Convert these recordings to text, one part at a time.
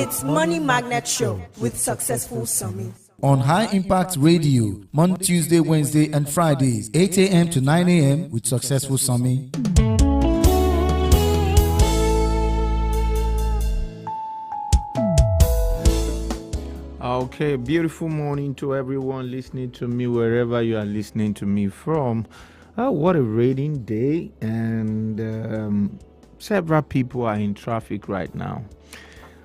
It's Money Magnet Show with Successful Sami. On High Impact Radio, Monday, Tuesday, Wednesday, and Fridays, 8 a.m. to 9 a.m. with Successful Sami. Okay, beautiful morning to everyone listening to me wherever you are listening to me from. What a rainy day, and several people are in traffic right now.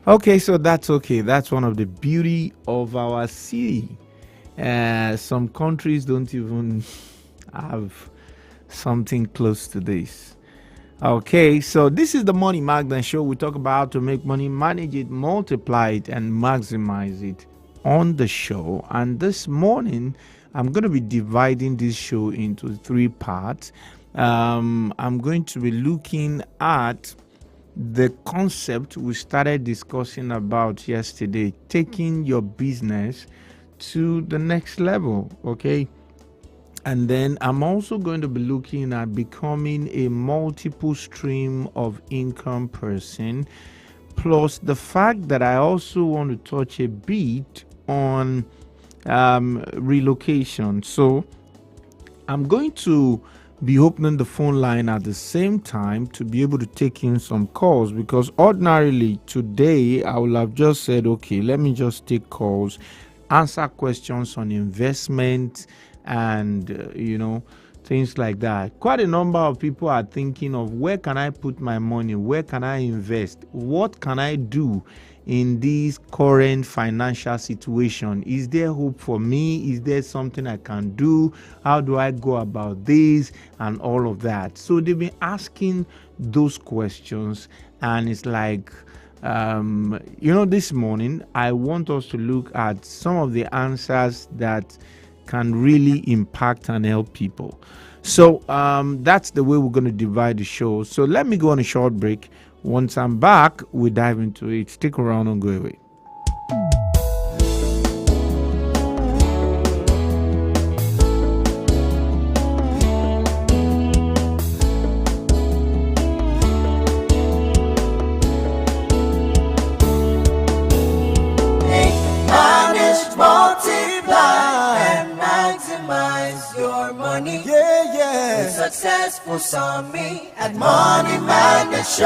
Okay, so that's okay. That's one of the beauty of our city. Some countries don't even have something close to this. Okay, so this is the Money Magnet Show. We talk about how to make money, manage it, multiply it, and maximize it on the show. And this morning, I'm going to be dividing this show into three parts. I'm going to be looking at the concept we started discussing about yesterday, taking your business to the next level. Okay. And then I'm also going to be looking at becoming a multiple stream of income person, plus the fact that I also want to touch a bit on relocation. So I'm going to be opening the phone line at the same time to be able to take in some calls, because ordinarily today I would have just said, okay, let me just take calls, answer questions on investment and things like that. Quite a number of people are thinking of, where can I put my money, where can I invest, what can I do in this current financial situation? Is there hope for me? Is there something I can do? How do I go about this and all of that? So they've been asking those questions, and it's like this morning I want us to look at some of the answers that can really impact and help people. So that's the way we're going to divide the show. So let me go on a short break. Once I'm back, we dive into it. Stick around and go away. Manage, multiply, and maximize your money. With Successful Sami at Money Magnet Show.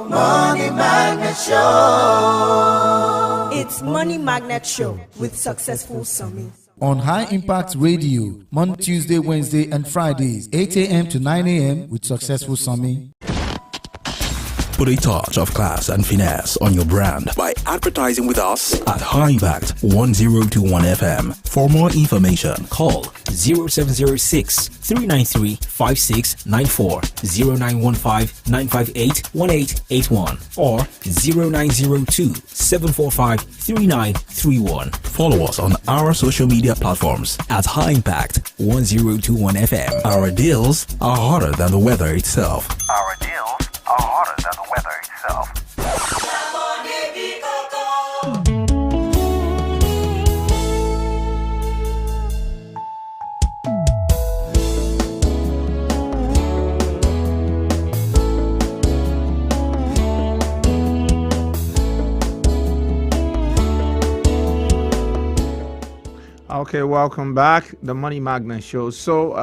Money Magnet Show. It's Money Magnet Show with Successful Sami. On High Impact Radio, Monday, Tuesday, Wednesday, and Fridays, 8 a.m. to 9 a.m. with Successful Sami. Put a touch of class and finesse on your brand by advertising with us at High Impact 1021 FM. For more information, call 0706 393 5694, 0915 958 1881, or 0902 745 3931. Follow us on our social media platforms at High Impact 1021 FM. Our deals are hotter than the weather itself. Our deals are hotter than the weather itself. Okay, welcome back. The Money Magnet Show. So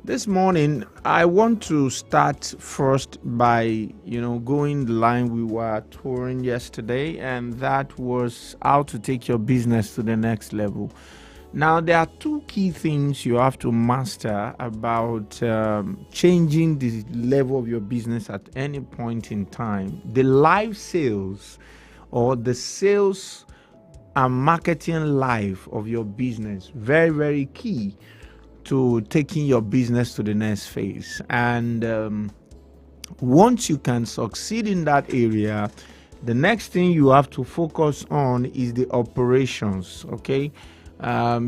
this morning I want to start first by going the line we were touring yesterday, and that was how to take your business to the next level. Now there are two key things you have to master about changing the level of your business at any point in time. The live sales, or the sales and marketing life of your business, very, very key to taking your business to the next phase. And once you can succeed in that area, the next thing you have to focus on is the operations. Okay,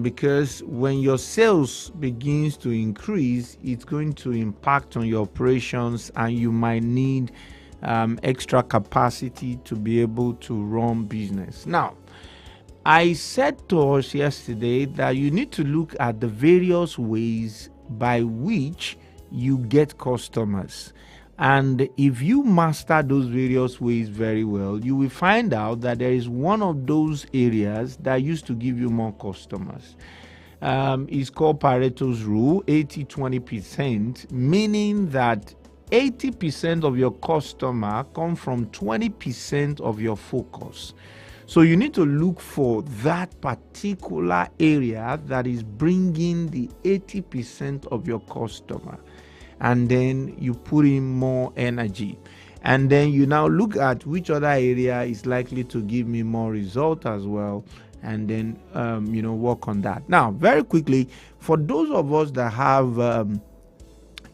because when your sales begins to increase, it's going to impact on your operations, and you might need extra capacity to be able to run business. Now, I said to us yesterday that you need to look at the various ways by which you get customers. And if you master those various ways very well, you will find out that there is one of those areas that used to give you more customers. It's called Pareto's rule, 80-20%, meaning that 80% of your customer come from 20% of your focus. So you need to look for that particular area that is bringing the 80% of your customer, and then you put in more energy, and then you now look at which other area is likely to give me more result as well, and then work on that. Now, very quickly, for those of us that have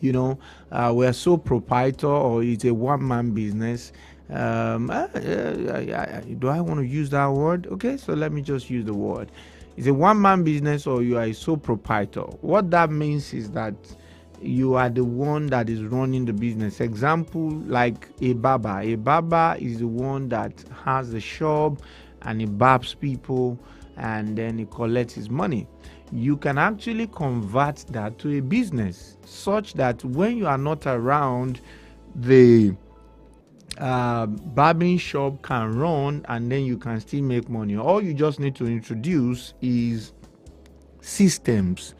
we're sole proprietor, or it's a one-man business. Do I want to use that word? Okay, so let me just use the word. It's a one-man business, or you are a sole proprietor. What that means is that you are the one that is running the business. Example, like a barber. A barber is the one that has the shop and he barbs people, and then he collects his money. You can actually convert that to a business such that when you are not around, the barbering shop can run, and then you can still make money. All you just need to introduce is systems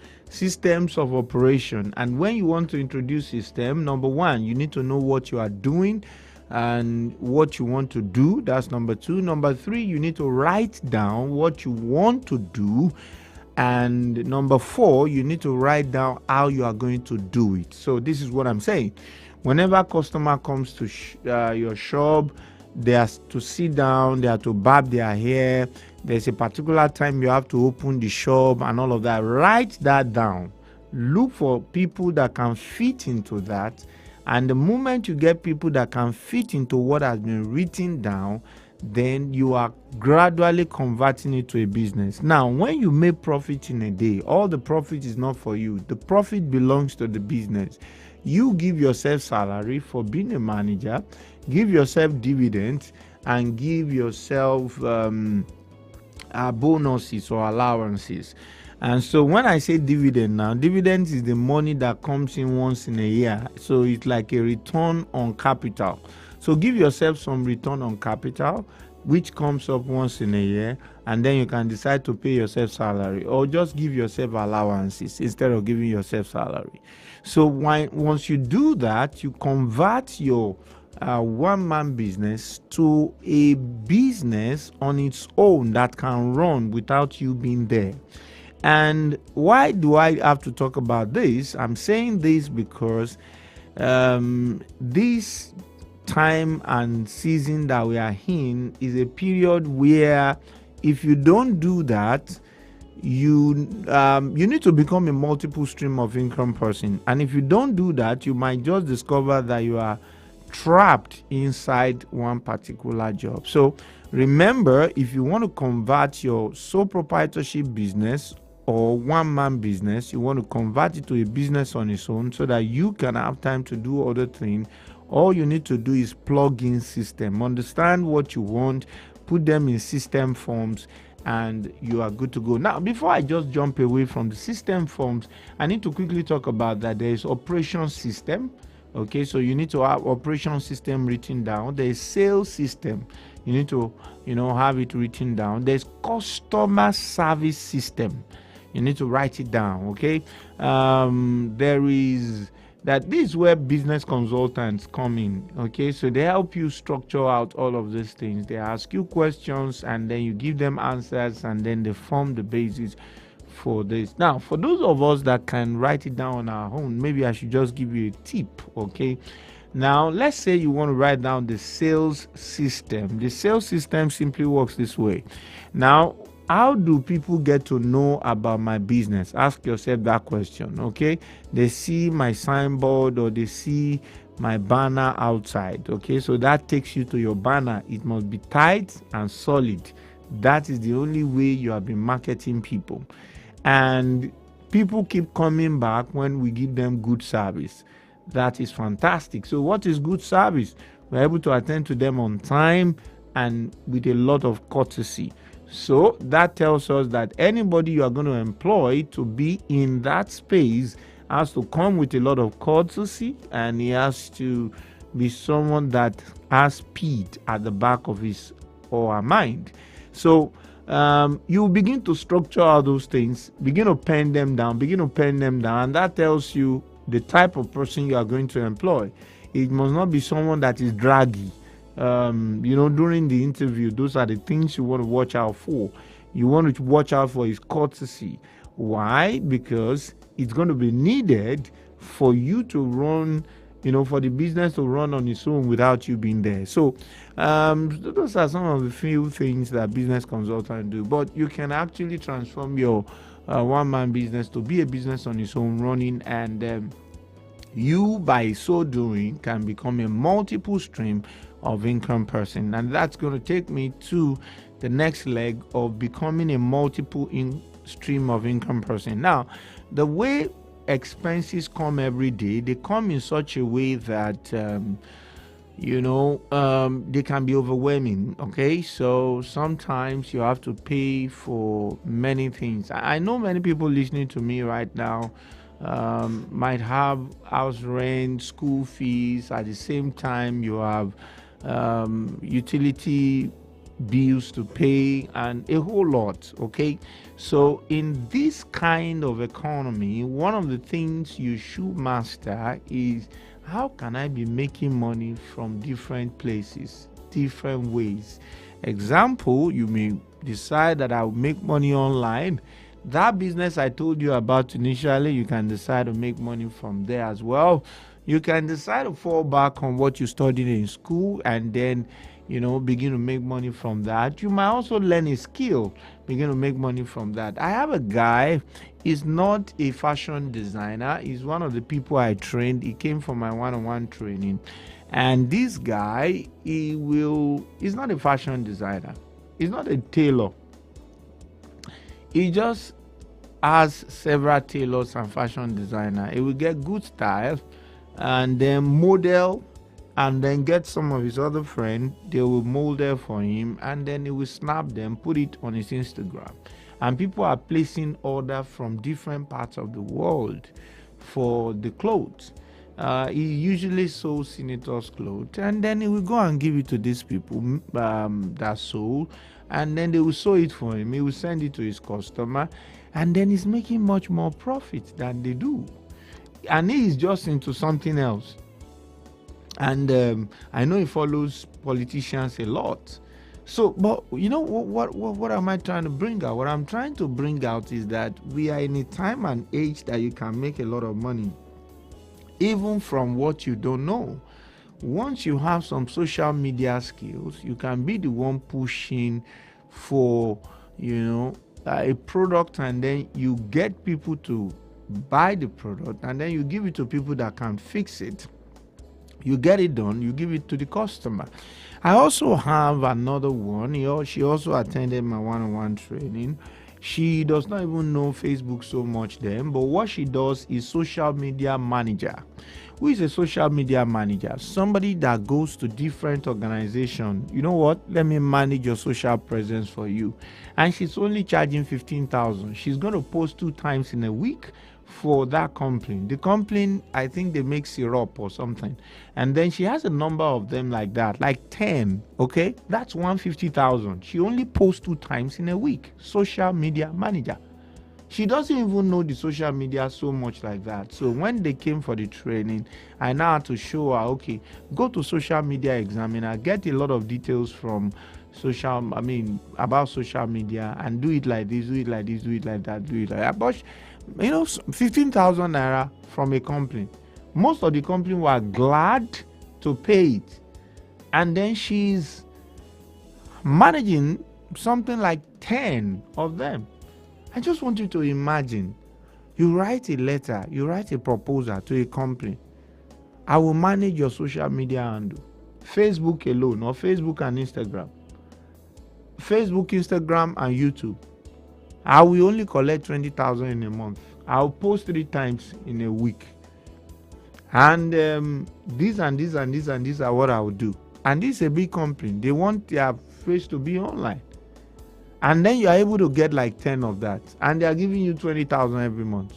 of operation. And when you want to introduce system, number one, you need to know what you are doing and what you want to do. That's number two. Number three, you need to write down what you want to do. And number four, you need to write down how you are going to do it. So this is what I'm saying. Whenever a customer comes to your shop, they are to sit down, they are to barb their hair. There's a particular time you have to open the shop and all of that. Write that down. Look for people that can fit into that. And the moment you get people that can fit into what has been written down, then you are gradually converting it to a business. Now, when you make profit in a day, all the profit is not for you. The profit belongs to the business. You give yourself salary for being a manager, give yourself dividends, and give yourself bonuses or allowances. And so when I say dividend now, dividend is the money that comes in once in a year. So it's like a return on capital. So give yourself some return on capital, which comes up once in a year, and then you can decide to pay yourself salary, or just give yourself allowances instead of giving yourself salary. So once you do that, you convert your one-man business to a business on its own that can run without you being there. And why do I have to talk about this? I'm saying this because this time and season that we are in is a period where if you don't do that, you need to become a multiple stream of income person. And if you don't do that, you might just discover that you are trapped inside one particular job. So remember, if you want to convert your sole proprietorship business or one-man business, you want to convert it to a business on its own so that you can have time to do other things. All you need to do is plug in system, understand what you want, put them in system forms, and you are good to go. Now, before I just jump away from the system forms, I need to quickly talk about that there is operation system. Okay, so you need to have operation system written down. There is sales system. You need to, have it written down. There's customer service system. You need to write it down. Okay, there is that. This is where business consultants come in. Okay, so they help you structure out all of these things. They ask you questions, and then you give them answers, and then they form the basis for this. Now, for those of us that can write it down on our own, maybe I should just give you a tip. Okay, now let's say you want to write down the sales system. The sales system simply works this way. Now, how do people get to know about my business? Ask yourself that question. Okay, they see my signboard or they see my banner outside. Okay, so that takes you to your banner. It must be tight and solid. That is the only way you have been marketing people. And people keep coming back when we give them good service. That is fantastic. So what is good service? We're able to attend to them on time and with a lot of courtesy. So that tells us that anybody you are going to employ to be in that space has to come with a lot of courtesy, and he has to be someone that has speed at the back of his or her mind. So you begin to structure all those things, begin to pen them down, and that tells you the type of person you are going to employ. It must not be someone that is draggy. During the interview, those are the things you want to watch out for. You want to watch out for his courtesy. Why? Because it's going to be needed for you to run, for the business to run on its own without you being there. So those are some of the few things that business consultants do. But you can actually transform your one-man business to be a business on its own running, and you, by so doing, can become a multiple stream of income person. And that's going to take me to the next leg of becoming a multiple stream of income person. Now, the way expenses come every day, they come in such a way that they can be overwhelming. Okay, so sometimes you have to pay for many things. I know many people listening to me right now might have house rent, school fees. At the same time, you have utility bills to pay and a whole lot. Okay, so in this kind of economy, one of the things you should master is, how can I be making money from different places, different ways? Example, you may decide that I'll make money online. That business I told you about initially, you can decide to make money from there as well. You can decide to fall back on what you studied in school and then begin to make money from that. You might also learn a skill, begin to make money from that. I have a guy, he's not a fashion designer. He's one of the people I trained. He came from my one-on-one training. And this guy, he's not a fashion designer. He's not a tailor. He just has several tailors and fashion designer. He will get good style and then model, and then get some of his other friends, they will mold it for him, and then he will snap them, put it on his Instagram. And people are placing orders from different parts of the world for the clothes. He usually sells senators' clothes, and then he will go and give it to these people that sold, and then they will sew it for him. He will send it to his customer, and then he's making much more profit than they do. And he is just into something else. And I know he follows politicians a lot. So, but what am I trying to bring out? What I'm trying to bring out is that we are in a time and age that you can make a lot of money, even from what you don't know. Once you have some social media skills, you can be the one pushing for, a product, and then you get people to buy the product, and then you give it to people that can fix it. You get it done, you give it to the customer. I also have another one. She also attended my one-on-one training. She does not even know Facebook so much then, but what she does is social media manager. Who is a social media manager? Somebody that goes to different organizations. You know what? Let me manage your social presence for you. And she's only charging 15,000. She's going to post 2 times in a week for that company. The company, I think they make syrup or something. And then she has a number of them like that, like 10. Okay, that's 150,000. She only posts 2 times in a week. Social media manager. She doesn't even know the social media so much like that. So when they came for the training, I now had to show her, okay, go to Social Media Examiner, get a lot of details from about social media, and do it like this, do it like this, do it like that, do it like that. But 15,000 naira from a company. Most of the company were glad to pay it. And then she's managing something like 10 of them. I just want you to imagine, you write a letter, you write a proposal to a company. I will manage your social media handle. Facebook alone, or Facebook and Instagram. Facebook, Instagram, and YouTube. I will only collect 20,000 in a month. I'll post 3 times in a week. And these and these and these and these are what I will do. And this is a big company. They want their face to be online. And then you are able to get like 10 of that. And they are giving you 20,000 every month.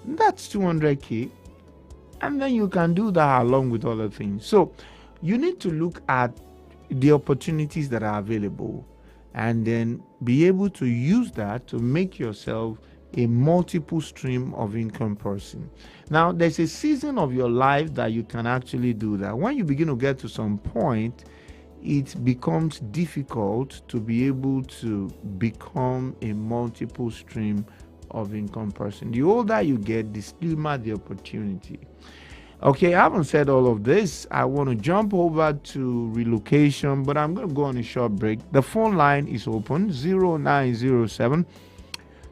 That's 200K. And then you can do that along with other things. So you need to look at the opportunities that are available and then be able to use that to make yourself a multiple stream of income person. Now, there's a season of your life that you can actually do that. When you begin to get to some point, it becomes difficult to be able to become a multiple stream of income person. The older you get, the slimmer the opportunity. Okay, I haven't said all of this. I want to jump over to relocation, but I'm going to go on a short break. The phone line is open, 0907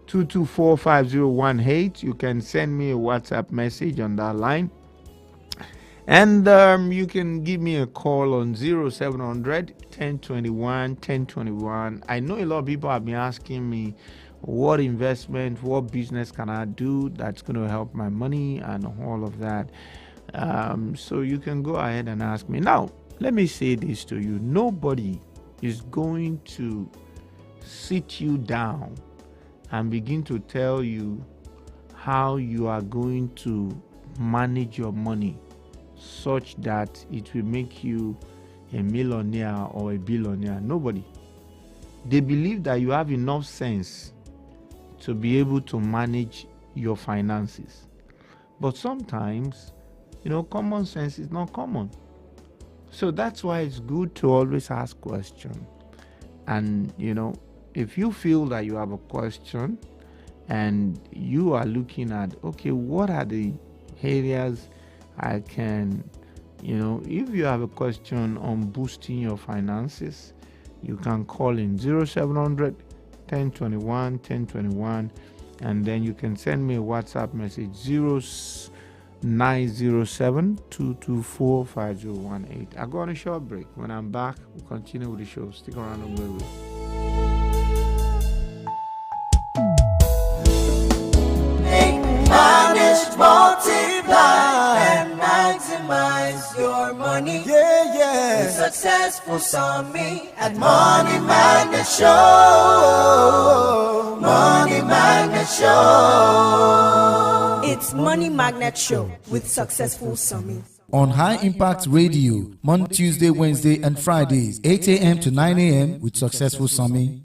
224 5018. You can send me a WhatsApp message on that line. And you can give me a call on 0700 1021 1021. I know a lot of people have been asking me what investment, what business can I do that's going to help my money and all of that. So you can go ahead and ask me. Now, let me say this to you. Nobody is going to sit you down and begin to tell you how you are going to manage your money such that it will make you a millionaire or a billionaire. Nobody. They believe that you have enough sense to be able to manage your finances. But sometimes, common sense is not common. So that's why it's good to always ask questions. And, if you feel that you have a question and you are looking at, okay, what are the areas I can, if you have a question on boosting your finances, you can call in 0700 1021 1021, and then you can send me a WhatsApp message 0907 224 5018. I go on a short break. When I'm back, we'll continue with the show. Stick around and we'll Manage, multiply, and maximize your money. Yeah. With Successful Summit at Money Magnet Show. Money Magnet Show. It's Money Magnet Show with Successful Summit. On High Impact Radio, Monday, Tuesday, Wednesday, and Fridays, 8 a.m. to 9 a.m. with Successful Summit.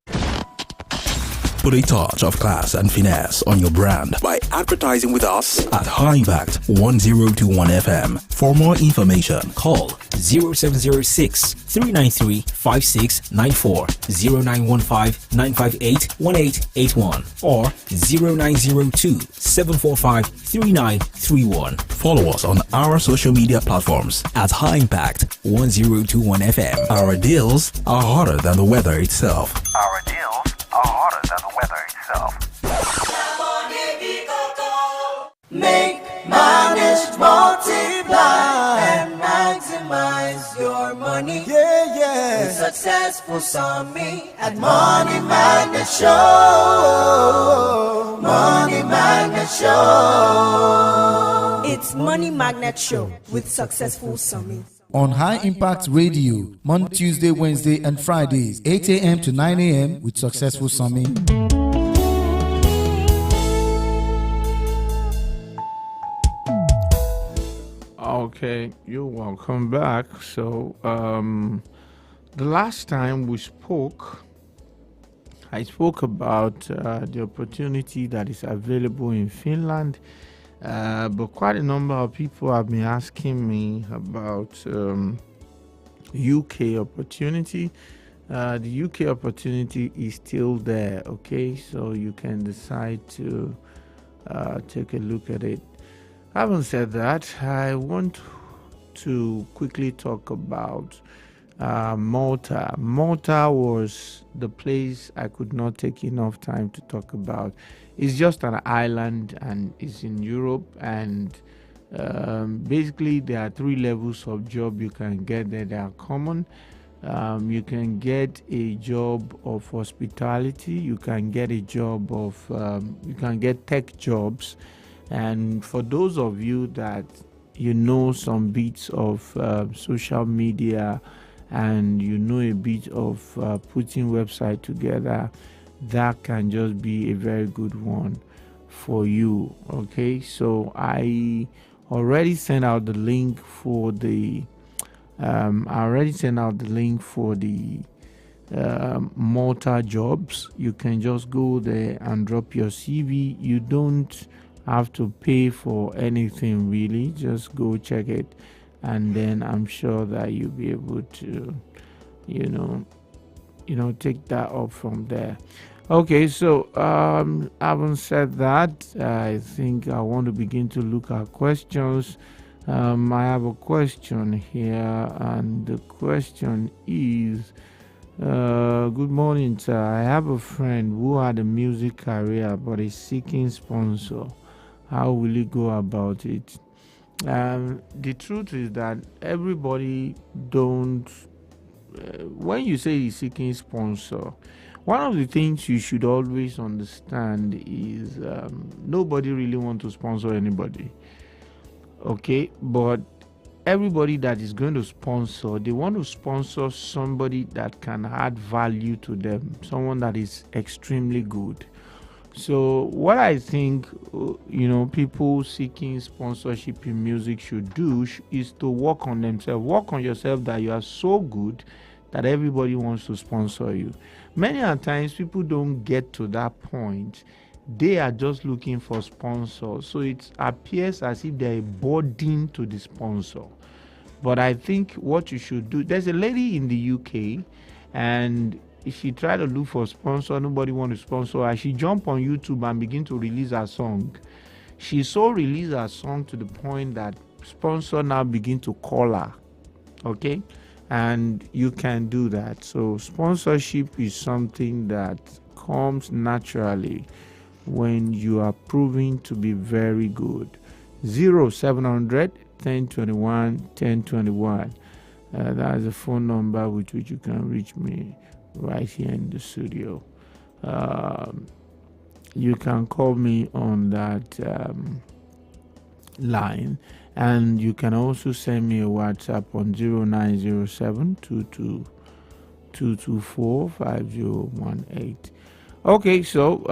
Put a touch of class and finesse on your brand by advertising with us at High Impact 1021 FM. For more information, call 0706 393 5694, 0915 958 1881, or 0902 745 3931. Follow us on our social media platforms at High Impact 1021 FM. Our deals are hotter than the weather itself. Our deals are hotter than the weather itself. Make, manage, multiply, and maximize your money. Yeah. With Successful Summit at Money Magnet Show. Money Magnet Show. It's Money Magnet Show with Successful Summit. On High Impact Radio, Monday, Tuesday, Wednesday, and Fridays, 8 a.m. to 9 a.m. with Successful Summit. Okay, you're welcome back. So, the last time we spoke, I spoke about the opportunity that is available in Finland, but quite a number of people have been asking me about UK opportunity. The UK opportunity is still there, okay? So you can decide to take a look at it. Having said that, I want to quickly talk about Malta. Malta was the place I could not take enough time to talk about. It's just an island and it's in Europe, and basically there are 3 levels of job you can get there. They are common. You can get a job of hospitality, you can get a job of you can get tech jobs. And for those of you that some bits of social media and a bit of putting website together, that can just be a very good one for you. Okay, so I already sent out the link for the Malta jobs. You can just go there and drop your CV. You don't have to pay for anything really. Just go check it, and then I'm sure that you'll be able to, take that up from there. Okay, so having said that, I think I want to begin to look at questions. I have a question here, and the question is, good morning, sir. I have a friend who had a music career but is seeking sponsor. How will he go about it? The truth is that everybody don't. When you say he's seeking sponsor, one of the things you should always understand is nobody really wants to sponsor anybody. Okay, but everybody that is going to sponsor, they want to sponsor somebody that can add value to them, someone that is extremely good. So what I think, people seeking sponsorship in music should do is to work on themselves. Work on yourself that you are so good that everybody wants to sponsor you. Many a times people don't get to that point. They are just looking for sponsors. So it appears as if they're a burden to the sponsor. But I think what you should do, there's a lady in the UK, and if she try to look for sponsor, nobody want to sponsor her. She jump on YouTube and begin to release her song. She so released her song to the point that sponsor now begin to call her. Okay, and you can do that. So sponsorship is something that comes naturally when you are proving to be very good. 0700 1021 1021. That's the phone number with which you can reach me right here in the studio. You can call me on that line, and you can also send me a WhatsApp on 0907 224 5018. Okay, so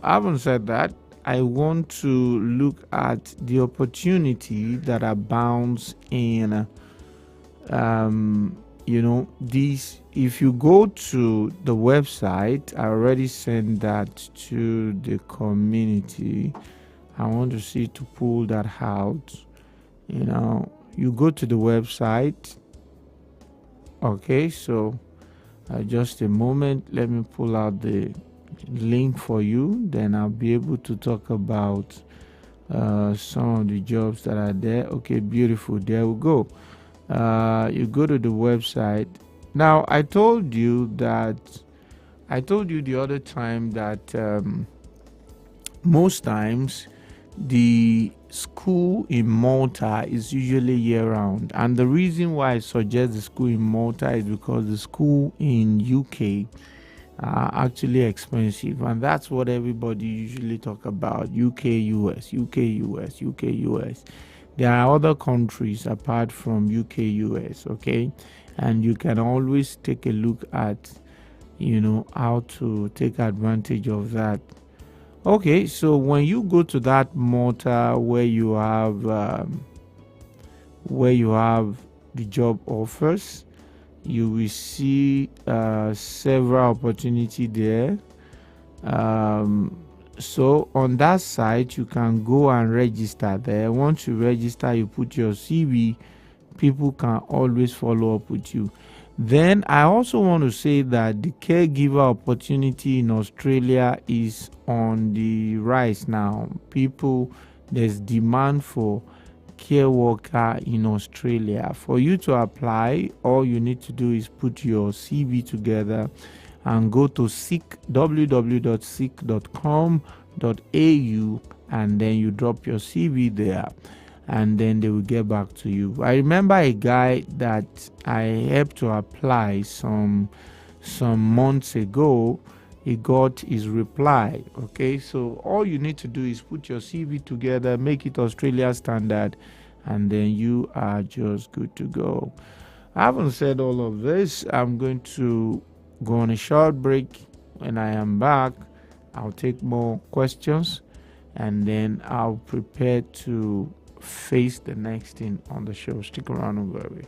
having said that, I want to look at the opportunity that abounds in this. If you go to the website, I already sent that to the community. I want to see to pull that out. You go to the website. Okay, so just a moment, let me pull out the link for you, then I'll be able to talk about some of the jobs that are there. Okay, beautiful. There we go. You go to the website. Now, I told you the other time that most times the school in Malta is usually year-round, and the reason why I suggest the school in Malta is because the school in UK are actually expensive, and that's what everybody usually talk about. UK US. There are other countries apart from UK US, okay, and you can always take a look at how to take advantage of that. Okay, so when you go to that Malta where you have the job offers, you will see several opportunities there. So on that site, you can go and register there. Once you register, you put your CV. People can always follow up with you. Then I also want to say that the caregiver opportunity in Australia is on the rise now. There's demand for care worker in Australia. For you to apply, all you need to do is put your CV together and go to www.seek.com.au, and then you drop your CV there, and then they will get back to you. I remember a guy that I helped to apply some months ago. He got his reply. Okay, so all you need to do is put your CV together, make it Australia standard, and then you are just good to go. I haven't said all of this. I'm going to go on a short break. When I am back, I'll take more questions, and then I'll prepare to face the next thing on the show. Stick around, baby.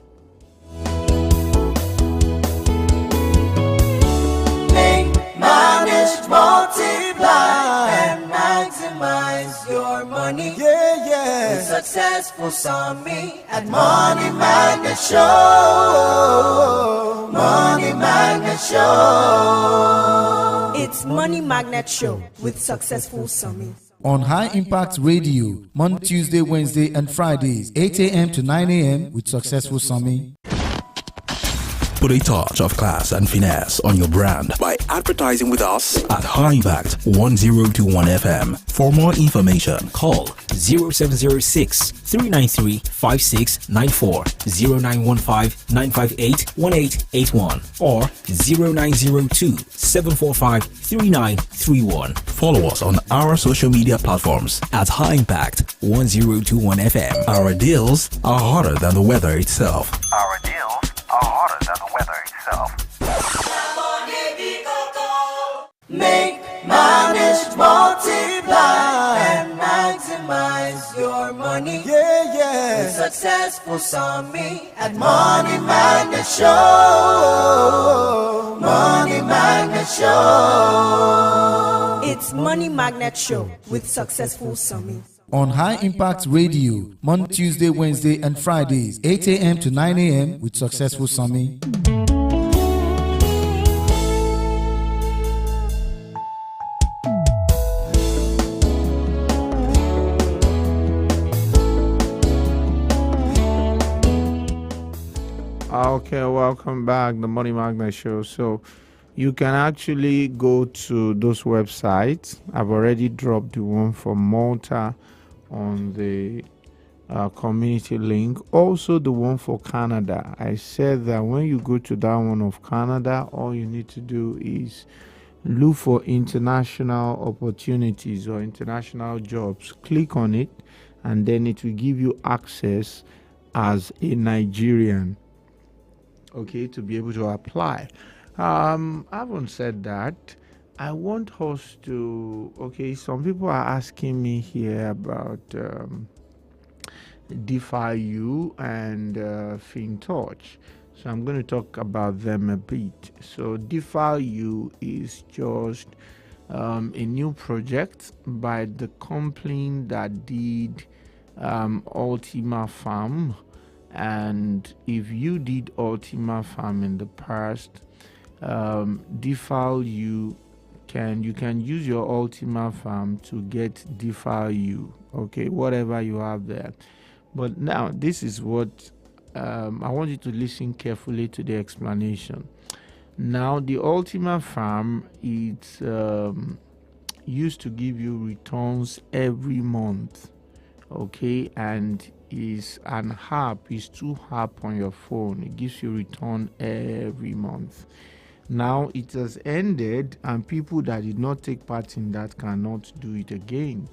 Manage, multiply, and maximize your money. With successful Sammy at Money Magnet Show. Money Magnet Show. It's Money Magnet Show with Successful Sammy. On High Impact Radio, Monday, Tuesday, Wednesday, and Fridays, 8 a.m. to 9 a.m. with Successful Sammy. Put a touch of class and finesse on your brand by advertising with us at High Impact 1021 FM. For more information, call 0706 393 5694, 0915 958 1881, or 0902 745 3931. Follow us on our social media platforms at High Impact 1021 FM. Our deals are hotter than the weather itself. Our deals are hotter than the weather itself. Make, manage, multiply, and maximize your money. With Successful Sammy at Money Magnet Show. Money Magnet Show. It's Money Magnet Show with Successful Sammy. On High Impact Radio, Monday, Tuesday, Wednesday, and Fridays, 8 a.m. to 9 a.m. with Successful Sammy. Okay, welcome back, the Money Magnet Show. So you can actually go to those websites. I've already dropped the one for Malta on the community link. Also the one for Canada. I said that when you go to that one of Canada, all you need to do is look for international opportunities or international jobs. Click on it, and then it will give you access as a Nigerian, okay, to be able to apply. Having said that, I want us to, okay, some people are asking me here about DeFi-U and FinTouch. So I'm going to talk about them a bit. So DeFi-U is just a new project by the company that did Ultima Farm. And if you did Ultima Farm in the past, DeFi-U you can use your Ultima Farm to get DeFi-U, okay, whatever you have there. But now this is what I want you to listen carefully to the explanation. Now the Ultima Farm, it's used to give you returns every month, okay, and is an app, is 2 app on your phone. It gives you return every month. Now it has ended, and people that did not take part in that cannot do it again.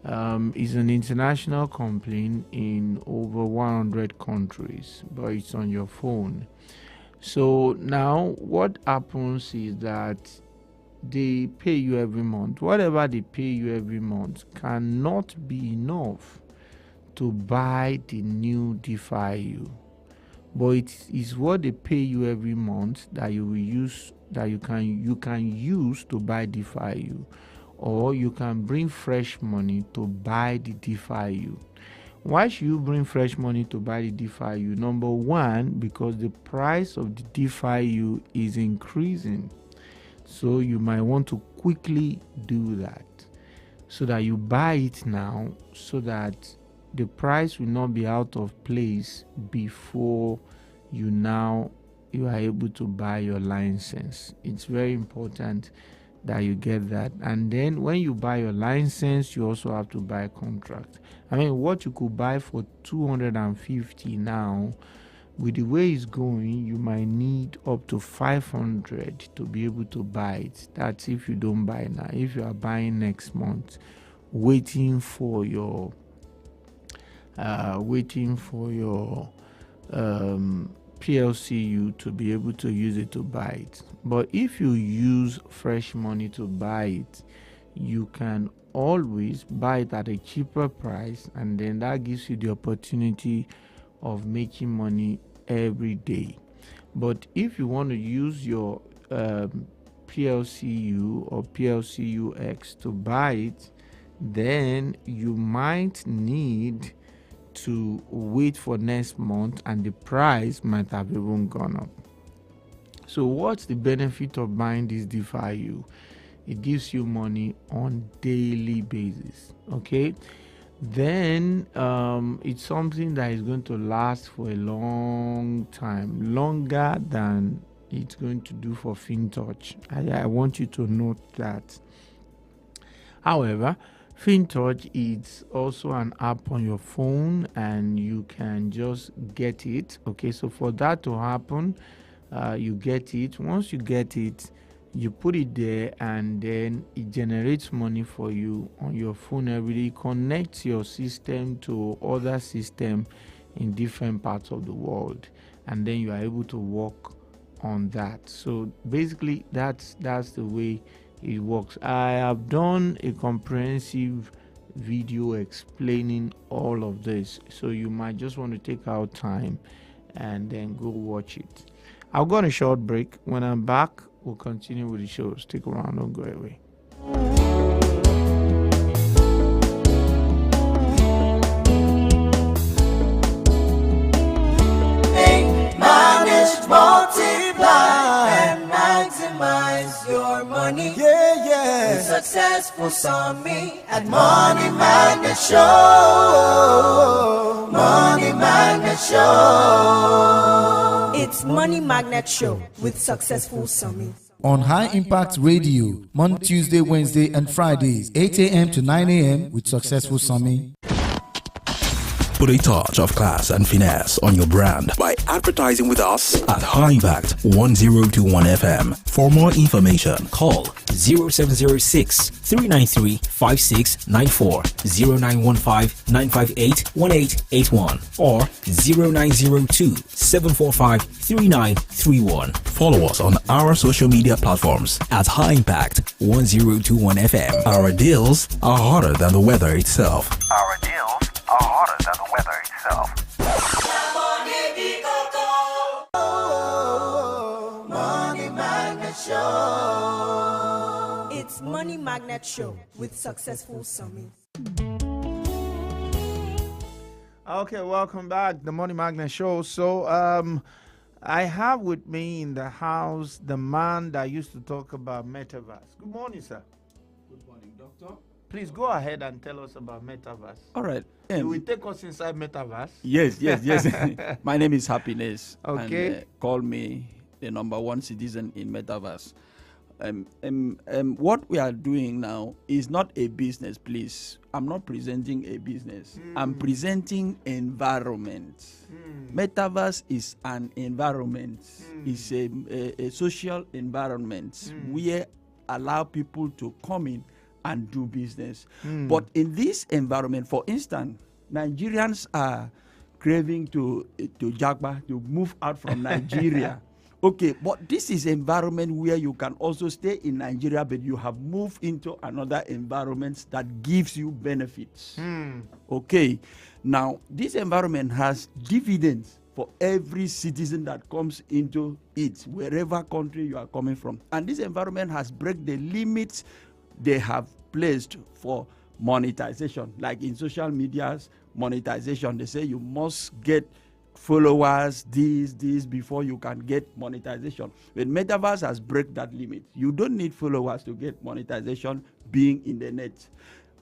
It's an international company in over 100 countries, but it's on your phone. So now what happens is that they pay you every month. Whatever they pay you every month cannot be enough to buy the new DeFi-U, but it is what they pay you every month that you will use, that you can use to buy DeFi-U, or you can bring fresh money to buy the DeFi-U. Why should you bring fresh money to buy the DeFi-U? Number one, because the price of the DeFi-U is increasing, so you might want to quickly do that, so that you buy it now, so that the price will not be out of place before you are able to buy your license. It's very important that you get that. And then when you buy your license, you also have to buy a contract. I mean, what you could buy for 250 now, with the way it's going, you might need up to 500 to be able to buy it. That's if you don't buy now. If you are buying next month, waiting for your PLCU to be able to use it to buy it. But if you use fresh money to buy it, you can always buy it at a cheaper price, and then that gives you the opportunity of making money every day. But if you want to use your PLCU or PLCUX to buy it, then you might need to wait for next month, and the price might have even gone up. So what's the benefit of buying this DeFi? It gives you money on daily basis. Okay, then it's something that is going to last for a long time, longer than it's going to do for FinTouch. I want you to note that. However, FinTouch is also an app on your phone, and you can just get it. Okay, so for that to happen, you get it. Once you get it, you put it there, and then it generates money for you on your phone every day. It connects your system to other systems in different parts of the world, and then you are able to work on that. So basically, that's the way it works. I have done a comprehensive video explaining all of this, so you might just want to take out time and then go watch it. I'll go on a short break. When I'm back, we'll continue with the show. Stick around, don't go away. Manage, multiply, and maximize your money. With Successful Summit at Money Magnet Show. Money Magnet Show. It's Money Magnet Show with Successful Summit. On High Impact Radio, Monday, Tuesday, Wednesday, and Fridays, 8 a.m. to 9 a.m. with Successful Summit. Put a touch of class and finesse on your brand by advertising with us at High Impact 1021 FM. For more information, call 0706 393 5694, 0915 958 1881, or 0902 745 3931. Follow us on our social media platforms at High Impact 1021 FM. Our deals are hotter than the weather itself. Our deals are hotter than the weather itself. Money Magnet Show. It's Money Magnet Show with Successful Summit. Okay, welcome back, the Money Magnet Show. So I have with me in the house the man that used to talk about metaverse. Good morning, sir. Good morning, doctor. Please go ahead and tell us about metaverse. All right. You will take us inside metaverse. Yes. My name is Happiness. Okay. And, call me the number one citizen in metaverse. What we are doing now is not a business, please. I'm not presenting a business. I'm presenting environment. Metaverse is an environment. It's a social environment where allow people to come in and do business. But in this environment, for instance, Nigerians are craving to Jagba, to move out from Nigeria. Okay, but this is environment where you can also stay in Nigeria, but you have moved into another environment that gives you benefits. Okay, now this environment has dividends for every citizen that comes into it, wherever country you are coming from. And this environment has break the limits they have placed for monetization. Like in social media's monetization, they say you must get followers, this before you can get monetization. But metaverse has break that limit. You don't need followers to get monetization being in the net.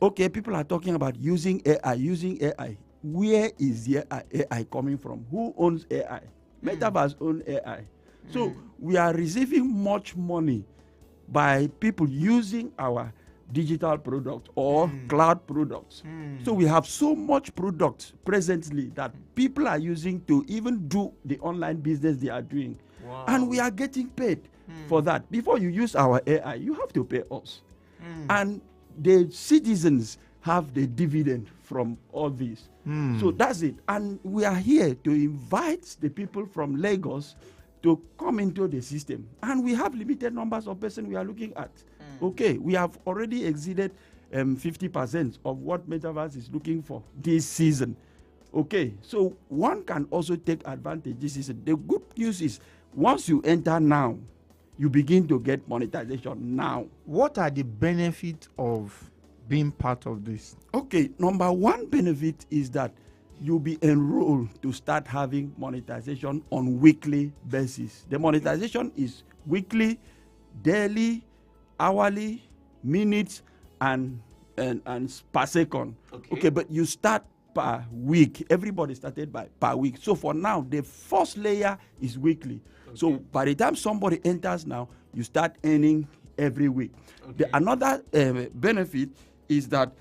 Okay, people are talking about using AI. Where is the AI coming from? Who owns AI? Metaverse owns AI. So we are receiving much money by people using our digital product or cloud products. So we have so much product presently that people are using to even do the online business they are doing. Wow. And we are getting paid for that. Before you use our AI, you have to pay us. And the citizens have the dividend from all this. So that's it. And we are here to invite the people from Lagos to come into the system. And we have limited numbers of persons we are looking at. Okay, we have already exceeded 50% of what Metaverse is looking for this season. Okay, so one can also take advantage this season. The good news is once you enter now, you begin to get monetization now. What are the benefits of being part of this? Okay, number one benefit is that you'll be enrolled to start having monetization on weekly basis. The monetization is weekly, daily, hourly, minutes, and per second. Okay, but you start per week. Everybody started per week. So for now, the first layer is weekly. Okay. So by the time somebody enters now, you start earning every week. Okay. Another benefit is that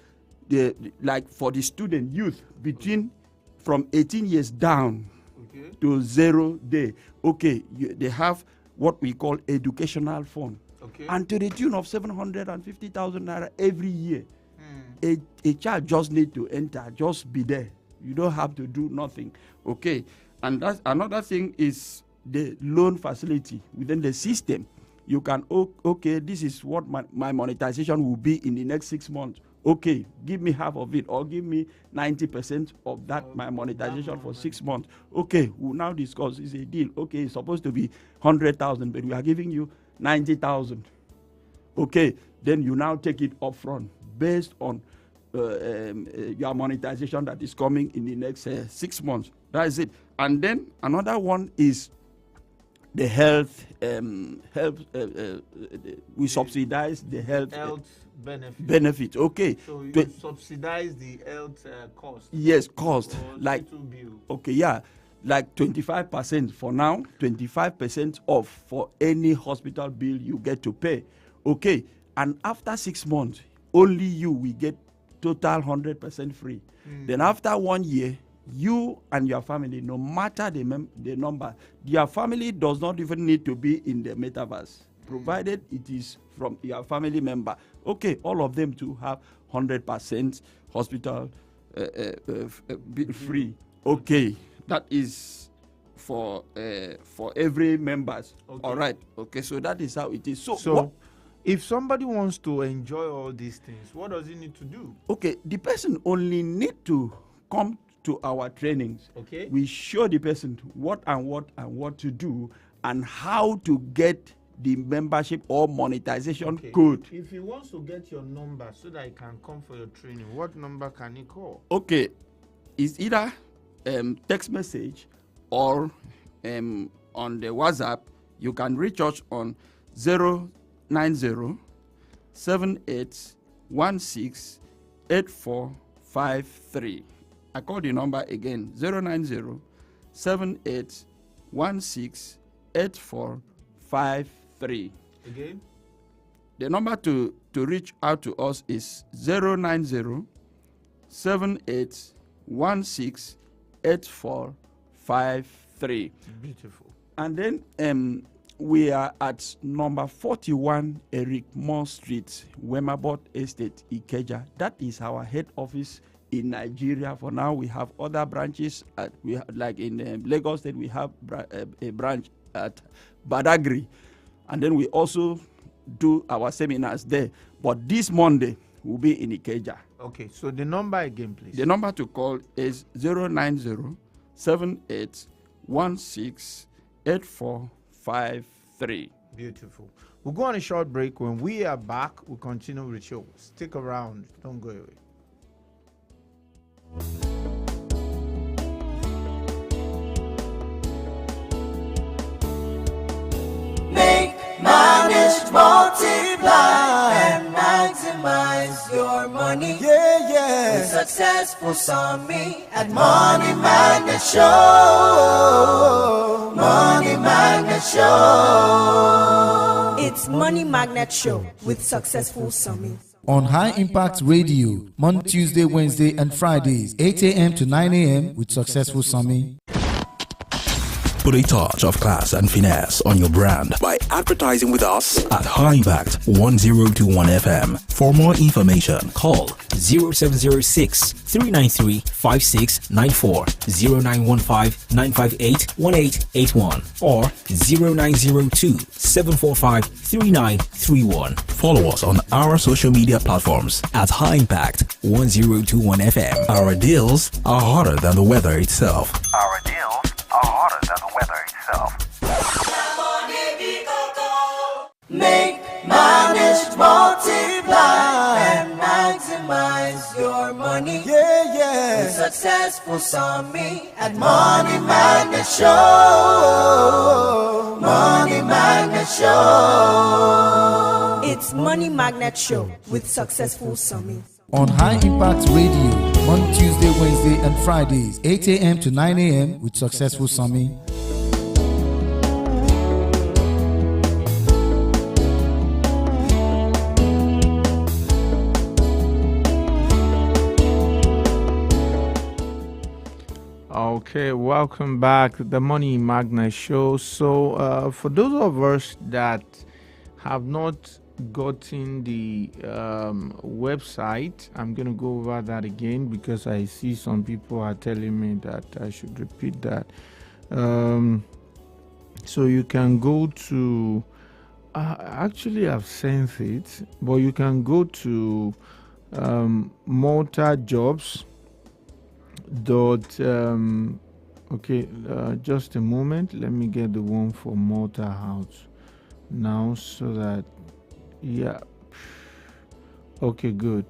like for the student youth between from 18 years down to 0 day, they have what we call educational fund, and to the tune of 750,000 naira every year. A child just need to enter, just be there. You don't have to do nothing. Okay, and that's another thing is the loan facility within the system. You can this is what my monetization will be in the next 6 months. Okay, give me half of it, or give me 90% of that my monetization for 6 months. Okay, we'll now discuss. It's a deal. Okay, it's supposed to be 100,000, but we are giving you 90,000. Okay, then you now take it up front based on your monetization that is coming in the next 6 months. That is it. And then another one is the health. We subsidize the health benefit. Okay. So you subsidize the health cost. Yes, cost. Like okay, yeah, like 25% for now. 25% off for any hospital bill you get to pay. Okay, and after 6 months, only you will get total 100% free. Then after 1 year, you and your family, no matter the number, your family does not even need to be in the metaverse, provided it is from your family member. Okay, all of them to have 100% hospital free. Okay, that is for every members. Okay. All right. Okay, so that is how it is. So if somebody wants to enjoy all these things, what does he need to do? Okay, the person only need to come to our trainings. Okay, we show the person what to do and how to get the membership or monetization code. If he wants to get your number so that he can come for your training, what number can he call? Okay, it's either text message or on the WhatsApp. You can reach us on 090-7816-8453. I call the number again, 090-7816-8453. Again? The number to reach out to us is 090-7816-8453. Beautiful. And then we are at number 41 Eric Moore Street, Wemabot Estate, Ikeja. That is our head office in Nigeria. For now, we have other branches. Like in Lagos State, we have a branch at Badagry. And then we also do our seminars there. But this Monday, we'll be in Ikeja. Okay, so the number again, please. The number to call is 090-7816-8453. Beautiful. We'll go on a short break. When we are back, we'll continue with the show. Stick around. Don't go away. Make, manage, multiply, and maximize your money. With Successful Summit at Money Magnet Show. Money Magnet Show. It's Money Magnet Show with Successful Summit. On High Impact Radio, Monday, Tuesday, Wednesday, and Fridays, 8 a.m. to 9 a.m. with Successful Summit. Put a touch of class and finesse on your brand by advertising with us at High Impact 1021 FM. For more information, call 0706 393 5694, 0915 958 1881, or 0902 745 3931. Follow us on our social media platforms at High Impact 1021 FM. Our deals are hotter than the weather itself. Our deals are hotter than the weather itself. Make, manage, multiply, and maximize your money. Yeah, yeah. With Successful Summit at Money Magnet Show. Money Magnet Show. It's Money Magnet Show with Successful Summit. On High Impact Radio, on Tuesday, Wednesday, and Fridays, 8 a.m. to 9 a.m. with Successful Summit. Okay, welcome back to the Money Magnet Show. So, for those of us that have not gotten the website, I'm going to go over that again because I see some people are telling me that I should repeat that. So you can go to, actually I've sent it, but you can go to Malta Jobs. Just a moment, let me get the one for Malta House now so that okay, good.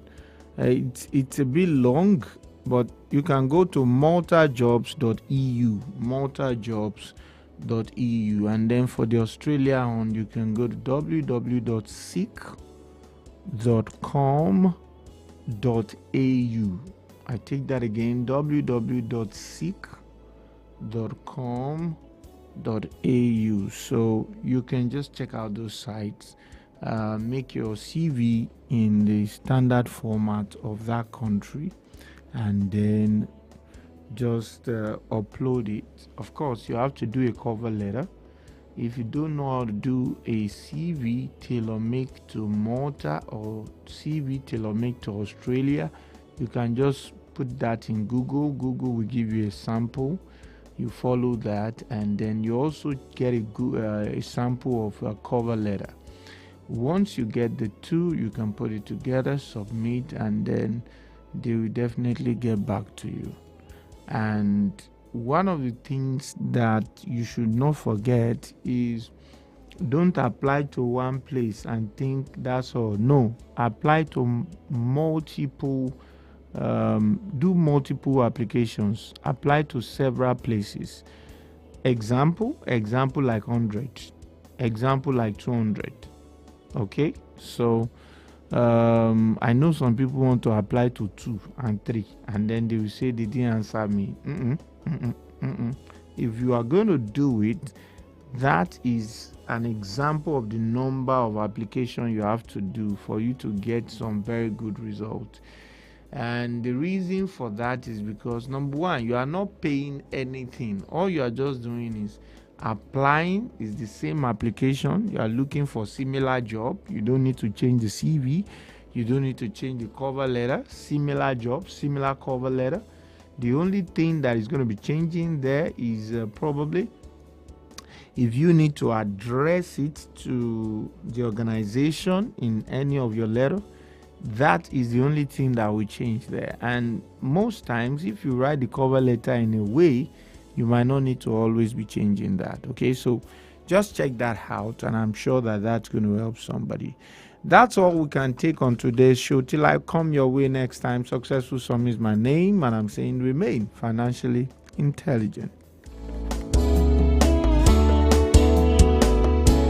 It's a bit long, but you can go to maltajobs.eu, and then for the Australia one you can go to www.seek.com.au. I take that again, www.seek.com.au. So you can just check out those sites, make your CV in the standard format of that country, and then just upload it. Of course, you have to do a cover letter. If you don't know how to do a CV tailor-made to Malta or CV tailor-made to Australia, you can just put that in Google. Google will give you a sample. You follow that, and then you also get a sample of a cover letter. Once you get the two, you can put it together, submit, and then they will definitely get back to you. And one of the things that you should not forget is don't apply to one place and think that's all. No, apply to multiple, do multiple applications, apply to several places. Example like 100, example like 200. Okay, so I know some people want to apply to 2 and 3, and then they will say they didn't answer me. If you are going to do it, that is an example of the number of applications you have to do for you to get some very good results. And the reason for that is because, number one, you are not paying anything. All you are just doing is applying. Is the same application. You are looking for similar job. You don't need to change the CV. You don't need to change the cover letter. Similar job, similar cover letter. The only thing that is going to be changing there is probably if you need to address it to the organization in any of your letter. That is the only thing that will change there. And most times, if you write the cover letter in a way, you might not need to always be changing that. Okay, so just check that out, and I'm sure that that's going to help somebody. That's all we can take on today's show. Till I come your way next time, Successful Summit is my name, and I'm saying remain financially intelligent.